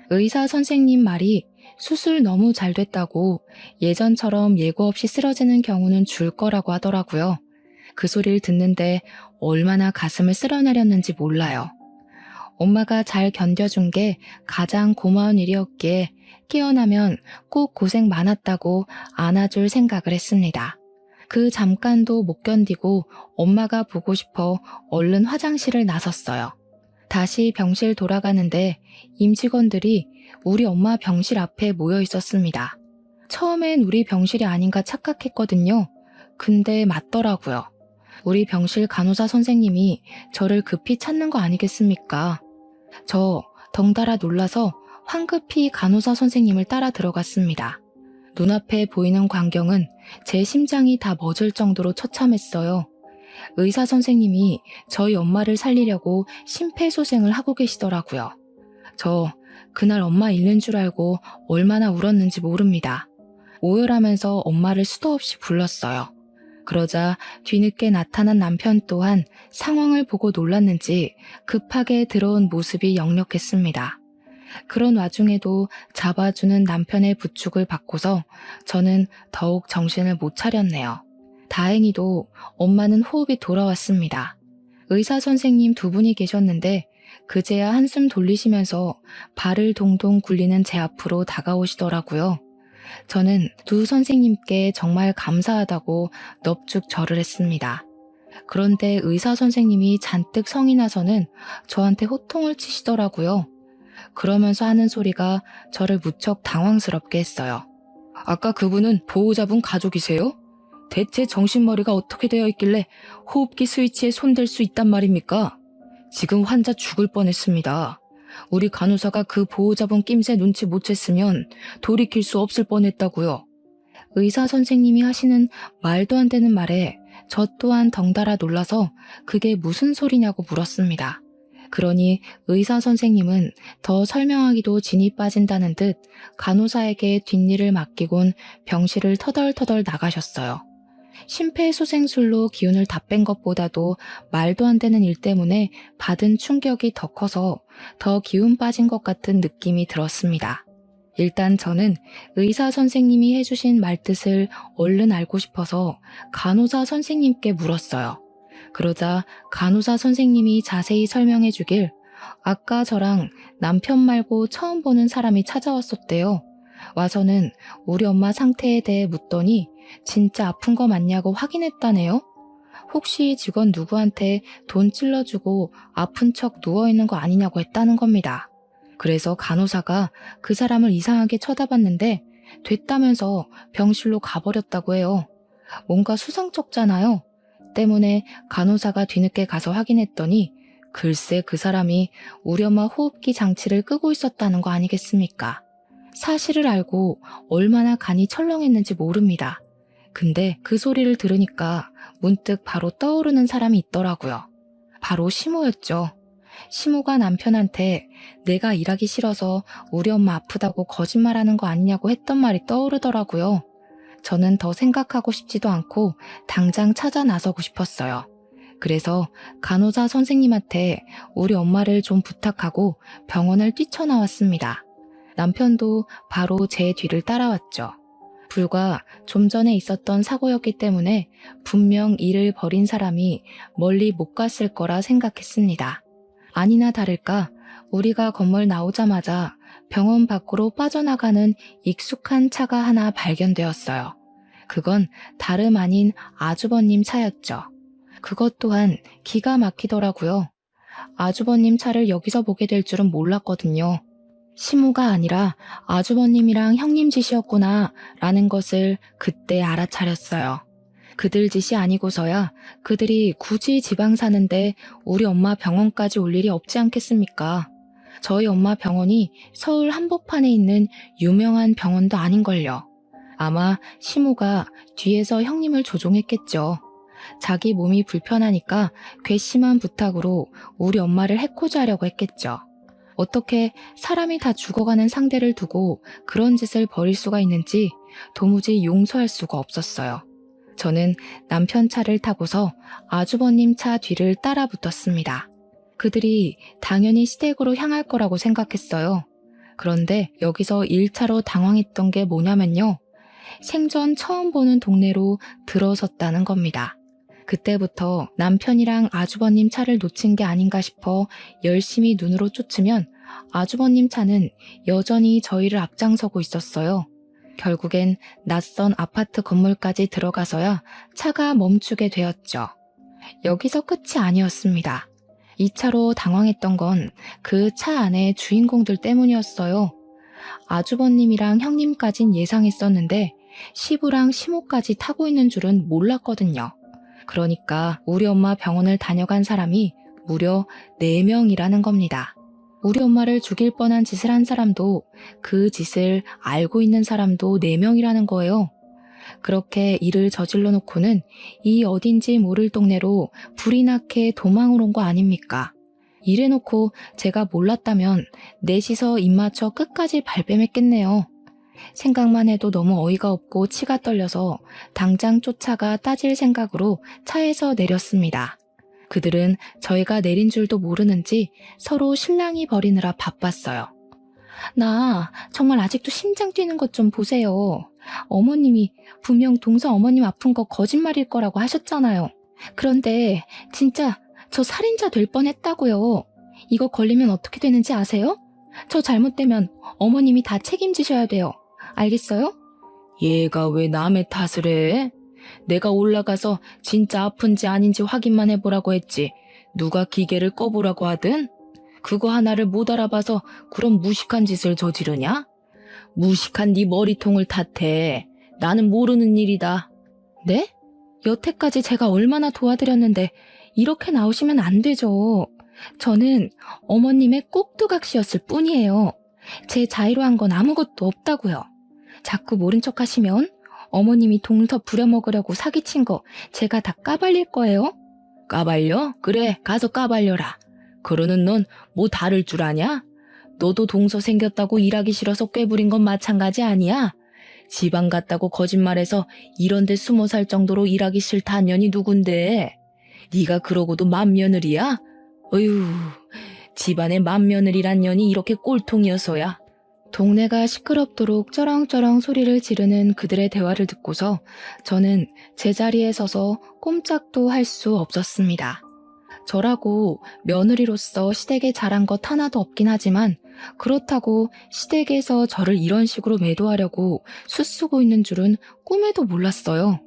의사 선생님 말이 수술 너무 잘 됐다고 예전처럼 예고 없이 쓰러지는 경우는 줄 거라고 하더라고요. 그 소리를 듣는데 얼마나 가슴을 쓸어내렸는지 몰라요. 엄마가 잘 견뎌준 게 가장 고마운 일이었기에 깨어나면 꼭 고생 많았다고 안아줄 생각을 했습니다. 그 잠깐도 못 견디고 엄마가 보고 싶어 얼른 화장실을 나섰어요. 다시 병실 돌아가는데 임직원들이 우리 엄마 병실 앞에 모여 있었습니다. 처음엔 우리 병실이 아닌가 착각했거든요. 근데 맞더라고요. 우리 병실 간호사 선생님이 저를 급히 찾는 거 아니겠습니까? 저 덩달아 놀라서 황급히 간호사 선생님을 따라 들어갔습니다. 눈앞에 보이는 광경은 제 심장이 다 멎을 정도로 처참했어요. 의사 선생님이 저희 엄마를 살리려고 심폐소생을 하고 계시더라고요. 저 그날 엄마 잃는 줄 알고 얼마나 울었는지 모릅니다. 오열하면서 엄마를 수도 없이 불렀어요. 그러자 뒤늦게 나타난 남편 또한 상황을 보고 놀랐는지 급하게 들어온 모습이 역력했습니다. 그런 와중에도 잡아주는 남편의 부축을 받고서 저는 더욱 정신을 못 차렸네요. 다행히도 엄마는 호흡이 돌아왔습니다. 의사 선생님 두 분이 계셨는데 그제야 한숨 돌리시면서 발을 동동 굴리는 제 앞으로 다가오시더라고요. 저는 두 선생님께 정말 감사하다고 넙죽 절을 했습니다. 그런데 의사 선생님이 잔뜩 성이 나서는 저한테 호통을 치시더라고요. 그러면서 하는 소리가 저를 무척 당황스럽게 했어요. 아까 그분은 보호자분 가족이세요? 대체 정신머리가 어떻게 되어 있길래 호흡기 스위치에 손댈 수 있단 말입니까? 지금 환자 죽을 뻔했습니다. 우리 간호사가 그 보호자분 낌새 눈치 못 챘으면 돌이킬 수 없을 뻔했다고요. 의사 선생님이 하시는 말도 안 되는 말에 저 또한 덩달아 놀라서 그게 무슨 소리냐고 물었습니다. 그러니 의사 선생님은 더 설명하기도 진이 빠진다는 듯 간호사에게 뒷일을 맡기곤 병실을 터덜터덜 나가셨어요. 심폐소생술로 기운을 다 뺀 것보다도 말도 안 되는 일 때문에 받은 충격이 더 커서 더 기운 빠진 것 같은 느낌이 들었습니다. 일단 저는 의사 선생님이 해주신 말뜻을 얼른 알고 싶어서 간호사 선생님께 물었어요. 그러자 간호사 선생님이 자세히 설명해 주길 아까 저랑 남편 말고 처음 보는 사람이 찾아왔었대요. 와서는 우리 엄마 상태에 대해 묻더니 진짜 아픈 거 맞냐고 확인했다네요. 혹시 직원 누구한테 돈 찔러주고 아픈 척 누워있는 거 아니냐고 했다는 겁니다. 그래서 간호사가 그 사람을 이상하게 쳐다봤는데 됐다면서 병실로 가버렸다고 해요. 뭔가 수상쩍잖아요. 때문에 간호사가 뒤늦게 가서 확인했더니 글쎄 그 사람이 우리 엄마 호흡기 장치를 끄고 있었다는 거 아니겠습니까? 사실을 알고 얼마나 간이 철렁했는지 모릅니다. 근데 그 소리를 들으니까 문득 바로 떠오르는 사람이 있더라고요. 바로 시모였죠. 시모가 남편한테 내가 일하기 싫어서 우리 엄마 아프다고 거짓말하는 거 아니냐고 했던 말이 떠오르더라고요. 저는 더 생각하고 싶지도 않고 당장 찾아 나서고 싶었어요. 그래서 간호사 선생님한테 우리 엄마를 좀 부탁하고 병원을 뛰쳐나왔습니다. 남편도 바로 제 뒤를 따라왔죠. 불과 좀 전에 있었던 사고였기 때문에 분명 일을 벌인 사람이 멀리 못 갔을 거라 생각했습니다. 아니나 다를까 우리가 건물 나오자마자 병원 밖으로 빠져나가는 익숙한 차가 하나 발견되었어요. 그건 다름 아닌 아주버님 차였죠. 그것 또한 기가 막히더라고요. 아주버님 차를 여기서 보게 될 줄은 몰랐거든요. 시무가 아니라 아주버님이랑 형님 짓이었구나 라는 것을 그때 알아차렸어요. 그들 짓이 아니고서야 그들이 굳이 지방 사는데 우리 엄마 병원까지 올 일이 없지 않겠습니까? 저희 엄마 병원이 서울 한복판에 있는 유명한 병원도 아닌걸요. 아마 시무가 뒤에서 형님을 조종했겠죠. 자기 몸이 불편하니까 괘씸한 부탁으로 우리 엄마를 해코지 하려고 했겠죠. 어떻게 사람이 다 죽어가는 상대를 두고 그런 짓을 벌일 수가 있는지 도무지 용서할 수가 없었어요. 저는 남편 차를 타고서 아주버님 차 뒤를 따라 붙었습니다. 그들이 당연히 시댁으로 향할 거라고 생각했어요. 그런데 여기서 1차로 당황했던 게 뭐냐면요. 생전 처음 보는 동네로 들어섰다는 겁니다. 그때부터 남편이랑 아주버님 차를 놓친 게 아닌가 싶어 열심히 눈으로 쫓으면 아주버님 차는 여전히 저희를 앞장서고 있었어요. 결국엔 낯선 아파트 건물까지 들어가서야 차가 멈추게 되었죠. 여기서 끝이 아니었습니다. 2차로 당황했던 건 그 차 안의 주인공들 때문이었어요. 아주버님이랑 형님까진 예상했었는데 시부랑 시모까지 타고 있는 줄은 몰랐거든요. 그러니까 우리 엄마 병원을 다녀간 사람이 무려 4명이라는 겁니다. 우리 엄마를 죽일 뻔한 짓을 한 사람도 그 짓을 알고 있는 사람도 4명이라는 거예요. 그렇게 일을 저질러 놓고는 이 어딘지 모를 동네로 불이 나게 도망을 온 거 아닙니까? 이래놓고 제가 몰랐다면 넷이서 입 맞춰 끝까지 발뺌했겠네요. 생각만 해도 너무 어이가 없고 치가 떨려서 당장 쫓아가 따질 생각으로 차에서 내렸습니다. 그들은 저희가 내린 줄도 모르는지 서로 실랑이 벌이느라 바빴어요. 나 정말 아직도 심장 뛰는 것 좀 보세요. 어머님이 분명 동서 어머님 아픈 거 거짓말일 거라고 하셨잖아요. 그런데 진짜 저 살인자 될 뻔했다고요. 이거 걸리면 어떻게 되는지 아세요? 저 잘못되면 어머님이 다 책임지셔야 돼요. 알겠어요? 얘가 왜 남의 탓을 해? 내가 올라가서 진짜 아픈지 아닌지 확인만 해보라고 했지. 누가 기계를 꺼보라고 하든? 그거 하나를 못 알아봐서 그런 무식한 짓을 저지르냐? 무식한 네 머리통을 탓해. 나는 모르는 일이다. 네? 여태까지 제가 얼마나 도와드렸는데 이렇게 나오시면 안 되죠. 저는 어머님의 꼭두각시였을 뿐이에요. 제 자의로 한 건 아무것도 없다고요. 자꾸 모른 척 하시면 어머님이 동서 부려먹으려고 사기친 거 제가 다 까발릴 거예요. 까발려? 그래, 가서 까발려라. 그러는 넌 뭐 다를 줄 아냐? 너도 동서 생겼다고 일하기 싫어서 꾀부린 건 마찬가지 아니야? 지방 갔다고 거짓말해서 이런 데 숨어 살 정도로 일하기 싫다는 년이 누군데? 네가 그러고도 맏며느리야? 어휴, 집안에 맏며느리란 년이 이렇게 꼴통이어서야. 동네가 시끄럽도록 쩌렁쩌렁 소리를 지르는 그들의 대화를 듣고서 저는 제자리에 서서 꼼짝도 할 수 없었습니다. 저라고 며느리로서 시댁에 잘한 것 하나도 없긴 하지만 그렇다고 시댁에서 저를 이런 식으로 매도하려고 수쓰고 있는 줄은 꿈에도 몰랐어요.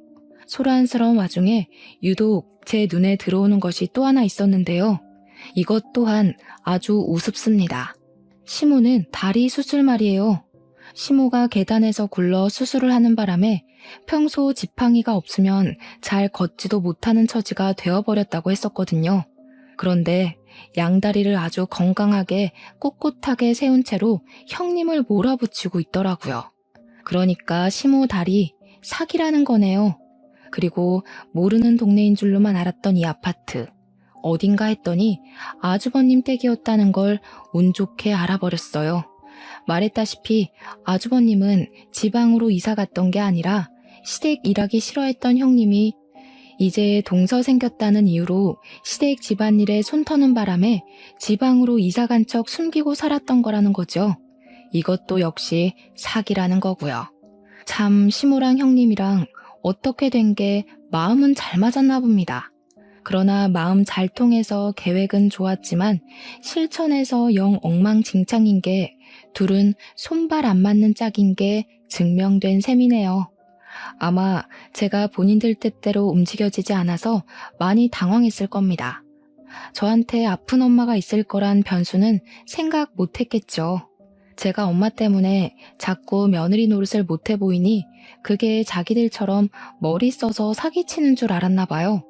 소란스러운 와중에 유독 제 눈에 들어오는 것이 또 하나 있었는데요. 이것 또한 아주 우습습니다. 시모는 다리 수술 말이에요. 시모가 계단에서 굴러 수술을 하는 바람에 평소 지팡이가 없으면 잘 걷지도 못하는 처지가 되어버렸다고 했었거든요. 그런데 양다리를 아주 건강하게 꼿꼿하게 세운 채로 형님을 몰아붙이고 있더라고요. 그러니까 시모 다리 사기라는 거네요. 그리고 모르는 동네인 줄로만 알았던 이 아파트. 어딘가 했더니 아주버님 댁이었다는 걸 운 좋게 알아버렸어요. 말했다시피 아주버님은 지방으로 이사 갔던 게 아니라 시댁 일하기 싫어했던 형님이 이제 동서 생겼다는 이유로 시댁 집안일에 손 터는 바람에 지방으로 이사 간 척 숨기고 살았던 거라는 거죠. 이것도 역시 사기라는 거고요. 참 시모랑 형님이랑 어떻게 된 게 마음은 잘 맞았나 봅니다. 그러나 마음 잘 통해서 계획은 좋았지만 실천에서 영 엉망진창인 게 둘은 손발 안 맞는 짝인 게 증명된 셈이네요. 아마 제가 본인들 뜻대로 움직여지지 않아서 많이 당황했을 겁니다. 저한테 아픈 엄마가 있을 거란 변수는 생각 못했겠죠. 제가 엄마 때문에 자꾸 며느리 노릇을 못해 보이니 그게 자기들처럼 머리 써서 사기치는 줄 알았나 봐요.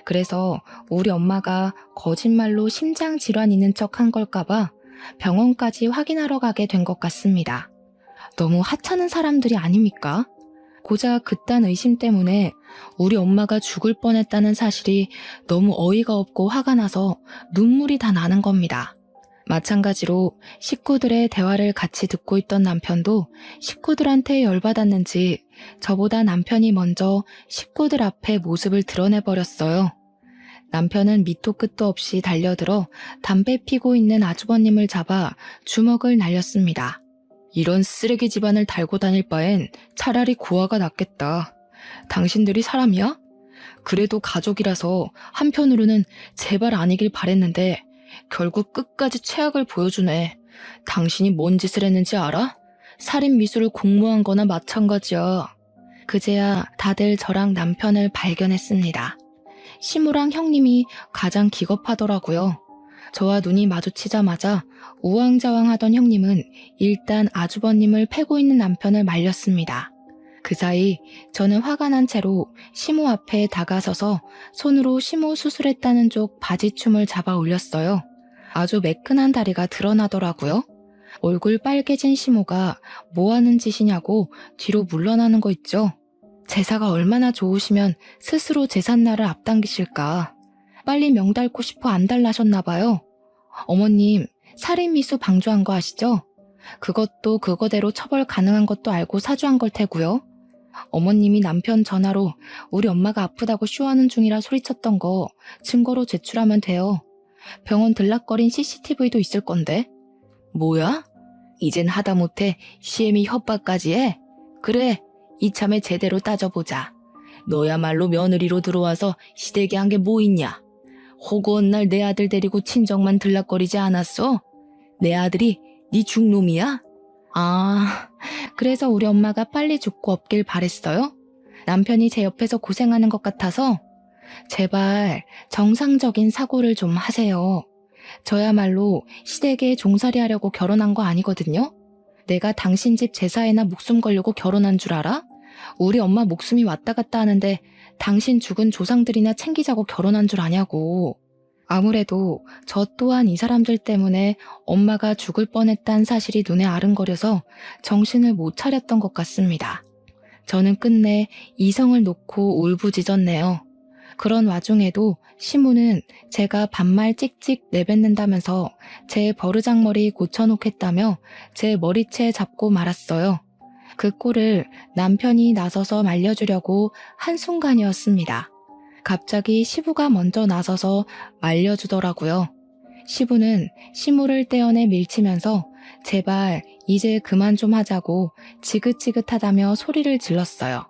그래서 우리 엄마가 거짓말로 심장 질환 있는 척 한 걸까봐 병원까지 확인하러 가게 된 것 같습니다. 너무 하찮은 사람들이 아닙니까? 고작 그딴 의심 때문에 우리 엄마가 죽을 뻔했다는 사실이 너무 어이가 없고 화가 나서 눈물이 다 나는 겁니다. 마찬가지로 식구들의 대화를 같이 듣고 있던 남편도 식구들한테 열받았는지 저보다 남편이 먼저 식구들 앞에 모습을 드러내버렸어요. 남편은 밑도 끝도 없이 달려들어 담배 피고 있는 아주버님을 잡아 주먹을 날렸습니다. 이런 쓰레기 집안을 달고 다닐 바엔 차라리 고아가 낫겠다. 당신들이 사람이야? 그래도 가족이라서 한편으로는 제발 아니길 바랬는데 결국 끝까지 최악을 보여주네. 당신이 뭔 짓을 했는지 알아? 살인 미수를 공모한 거나 마찬가지야. 그제야 다들 저랑 남편을 발견했습니다. 시무랑 형님이 가장 기겁하더라고요. 저와 눈이 마주치자마자 우왕좌왕하던 형님은 일단 아주버님을 패고 있는 남편을 말렸습니다. 그 사이 저는 화가 난 채로 시모 앞에 다가서서 손으로 시모 수술했다는 쪽 바지춤을 잡아 올렸어요. 아주 매끈한 다리가 드러나더라고요. 얼굴 빨개진 시모가 뭐하는 짓이냐고 뒤로 물러나는 거 있죠. 제사가 얼마나 좋으시면 스스로 제삿날을 앞당기실까. 빨리 명달고 싶어 안달나셨나 봐요. 어머님, 살인미수 방조한 거 아시죠? 그것도 그거대로 처벌 가능한 것도 알고 사주한 걸 테고요. 어머님이 남편 전화로 우리 엄마가 아프다고 쇼하는 중이라 소리쳤던 거 증거로 제출하면 돼요. 병원 들락거린 CCTV도 있을 건데. 뭐야? 이젠 하다못해 시애미 협박까지 해? 그래, 이참에 제대로 따져보자. 너야말로 며느리로 들어와서 시댁에 한 게 뭐 있냐? 호구한 날 내 아들 데리고 친정만 들락거리지 않았어? 내 아들이 네 죽놈이야? 아, 그래서 우리 엄마가 빨리 죽고 없길 바랬어요? 남편이 제 옆에서 고생하는 것 같아서? 제발 정상적인 사고를 좀 하세요. 저야말로 시댁에 종살이 하려고 결혼한 거 아니거든요? 내가 당신 집 제사에나 목숨 걸려고 결혼한 줄 알아? 우리 엄마 목숨이 왔다 갔다 하는데 당신 죽은 조상들이나 챙기자고 결혼한 줄 아냐고. 아무래도 저 또한 이 사람들 때문에 엄마가 죽을 뻔했다는 사실이 눈에 아른거려서 정신을 못 차렸던 것 같습니다. 저는 끝내 이성을 놓고 울부짖었네요. 그런 와중에도 시무는 제가 반말 찍찍 내뱉는다면서 제 버르장머리 고쳐놓겠다며 제 머리채 잡고 말았어요. 그 꼴을 남편이 나서서 말려주려고 한순간이었습니다. 갑자기 시부가 먼저 나서서 말려주더라고요. 시부는 시무를 떼어내 밀치면서 제발 이제 그만 좀 하자고 지긋지긋하다며 소리를 질렀어요.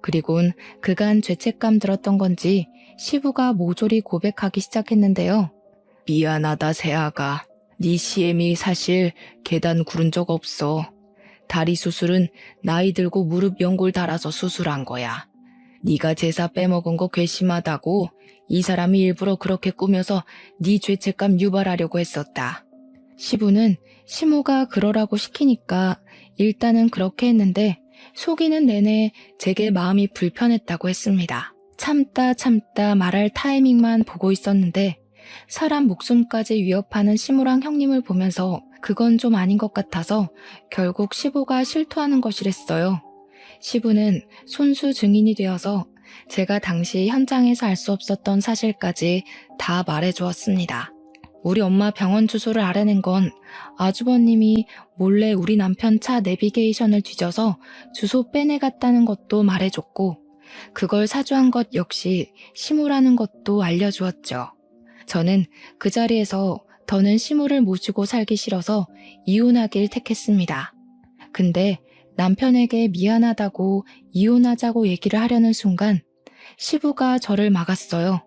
그리곤 그간 죄책감 들었던 건지 시부가 모조리 고백하기 시작했는데요. 미안하다 새아가. 네 시애미 사실 계단 구른 적 없어. 다리 수술은 나이 들고 무릎 연골 달아서 수술한 거야. 네가 제사 빼먹은 거 괘씸하다고 이 사람이 일부러 그렇게 꾸며서 네 죄책감 유발하려고 했었다. 시부는 시모가 그러라고 시키니까 일단은 그렇게 했는데 속이는 내내 제게 마음이 불편했다고 했습니다. 참다 말할 타이밍만 보고 있었는데 사람 목숨까지 위협하는 시무랑 형님을 보면서 그건 좀 아닌 것 같아서 결국 시부가 실토하는 것이랬어요. 시부는 손수 증인이 되어서 제가 당시 현장에서 알 수 없었던 사실까지 다 말해주었습니다. 우리 엄마 병원 주소를 알아낸 건 아주버님이 몰래 우리 남편 차 내비게이션을 뒤져서 주소 빼내갔다는 것도 말해줬고 그걸 사주한 것 역시 시무라는 것도 알려주었죠. 저는 그 자리에서 더는 시무를 모시고 살기 싫어서 이혼하길 택했습니다. 근데 남편에게 미안하다고 이혼하자고 얘기를 하려는 순간 시부가 저를 막았어요.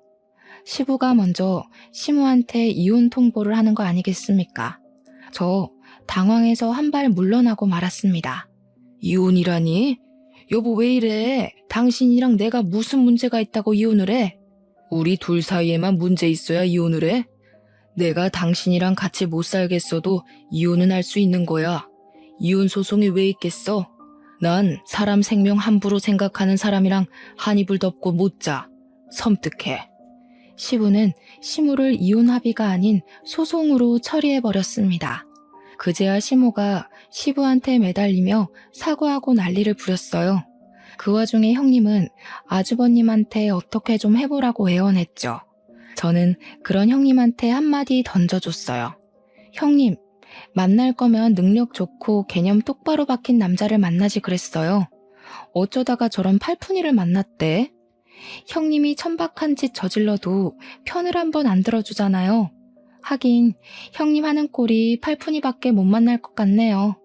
시부가 먼저 시무한테 이혼 통보를 하는 거 아니겠습니까? 저 당황해서 한 발 물러나고 말았습니다. 이혼이라니? 여보 왜 이래? 당신이랑 내가 무슨 문제가 있다고 이혼을 해? 우리 둘 사이에만 문제 있어야 이혼을 해? 내가 당신이랑 같이 못 살겠어도 이혼은 할 수 있는 거야. 이혼 소송이 왜 있겠어? 난 사람 생명 함부로 생각하는 사람이랑 한 이불 덮고 못 자. 섬뜩해. 시부는 시무를 이혼 합의가 아닌 소송으로 처리해버렸습니다. 그제야 시무가 시부한테 매달리며 사과하고 난리를 부렸어요. 그 와중에 형님은 아주버님한테 어떻게 좀 해보라고 애원했죠. 저는 그런 형님한테 한마디 던져줬어요. 형님, 만날 거면 능력 좋고 개념 똑바로 박힌 남자를 만나지 그랬어요. 어쩌다가 저런 팔푼이를 만났대? 형님이 천박한 짓 저질러도 편을 한번 안 들어주잖아요. 하긴 형님 하는 꼴이 팔푼이밖에 못 만날 것 같네요.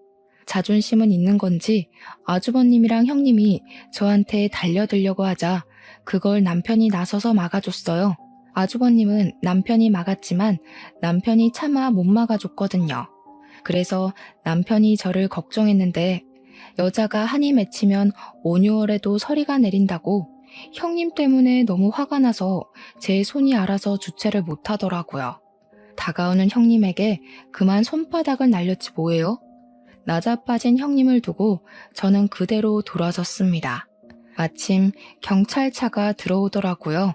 자존심은 있는 건지 아주버님이랑 형님이 저한테 달려들려고 하자 그걸 남편이 나서서 막아줬어요. 아주버님은 남편이 막았지만 남편이 차마 못 막아줬거든요. 그래서 남편이 저를 걱정했는데 여자가 한이 맺히면 5, 6월에도 서리가 내린다고 형님 때문에 너무 화가 나서 제 손이 알아서 주체를 못하더라고요. 다가오는 형님에게 그만 손바닥을 날렸지 뭐예요? 나자빠진 형님을 두고 저는 그대로 돌아섰습니다. 마침 경찰차가 들어오더라고요.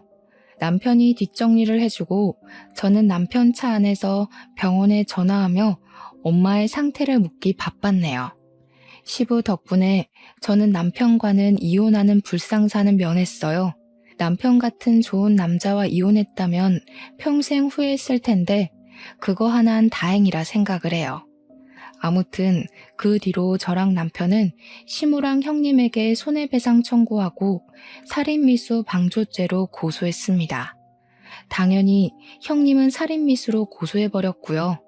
남편이 뒷정리를 해주고 저는 남편 차 안에서 병원에 전화하며 엄마의 상태를 묻기 바빴네요. 시부 덕분에 저는 남편과는 이혼하는 불상사는 면했어요. 남편 같은 좋은 남자와 이혼했다면 평생 후회했을 텐데 그거 하나는 다행이라 생각을 해요. 아무튼 그 뒤로 저랑 남편은 시무랑 형님에게 손해배상 청구하고 살인미수 방조죄로 고소했습니다. 당연히 형님은 살인미수로 고소해버렸고요.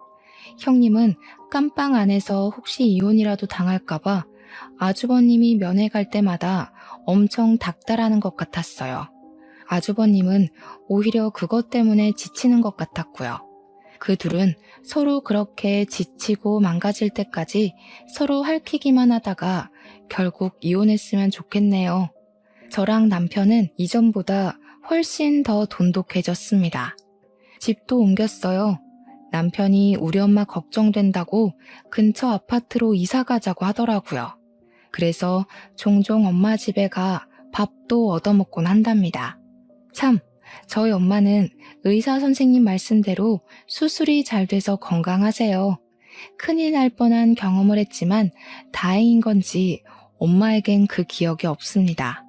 형님은 깜빵 안에서 혹시 이혼이라도 당할까봐 아주버님이 면회 갈 때마다 엄청 닥달하는 것 같았어요. 아주버님은 오히려 그것 때문에 지치는 것 같았고요. 그 둘은 서로 그렇게 지치고 망가질 때까지 서로 핥히기만 하다가 결국 이혼했으면 좋겠네요. 저랑 남편은 이전보다 훨씬 더 돈독해졌습니다. 집도 옮겼어요. 남편이 우리 엄마 걱정된다고 근처 아파트로 이사 가자고 하더라고요. 그래서 종종 엄마 집에 가 밥도 얻어먹곤 한답니다. 참, 저희 엄마는 의사 선생님 말씀대로 수술이 잘 돼서 건강하세요. 큰일 날 뻔한 경험을 했지만 다행인 건지 엄마에겐 그 기억이 없습니다.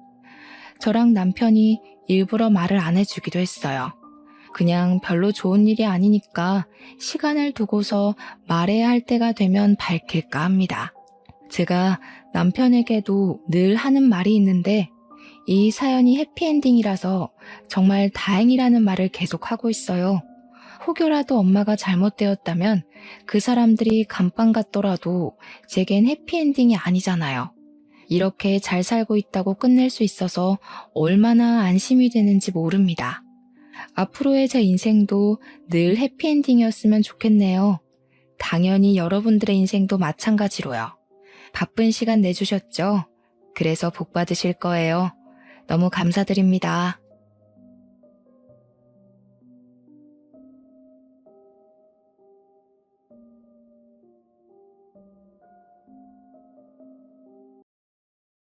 저랑 남편이 일부러 말을 안 해주기도 했어요. 그냥 별로 좋은 일이 아니니까 시간을 두고서 말해야 할 때가 되면 밝힐까 합니다. 제가 남편에게도 늘 하는 말이 있는데 이 사연이 해피엔딩이라서 정말 다행이라는 말을 계속하고 있어요. 혹여라도 엄마가 잘못되었다면 그 사람들이 감방 갔더라도 제겐 해피엔딩이 아니잖아요. 이렇게 잘 살고 있다고 끝낼 수 있어서 얼마나 안심이 되는지 모릅니다. 앞으로의 제 인생도 늘 해피엔딩이었으면 좋겠네요. 당연히 여러분들의 인생도 마찬가지로요. 바쁜 시간 내주셨죠? 그래서 복 받으실 거예요. 너무 감사드립니다.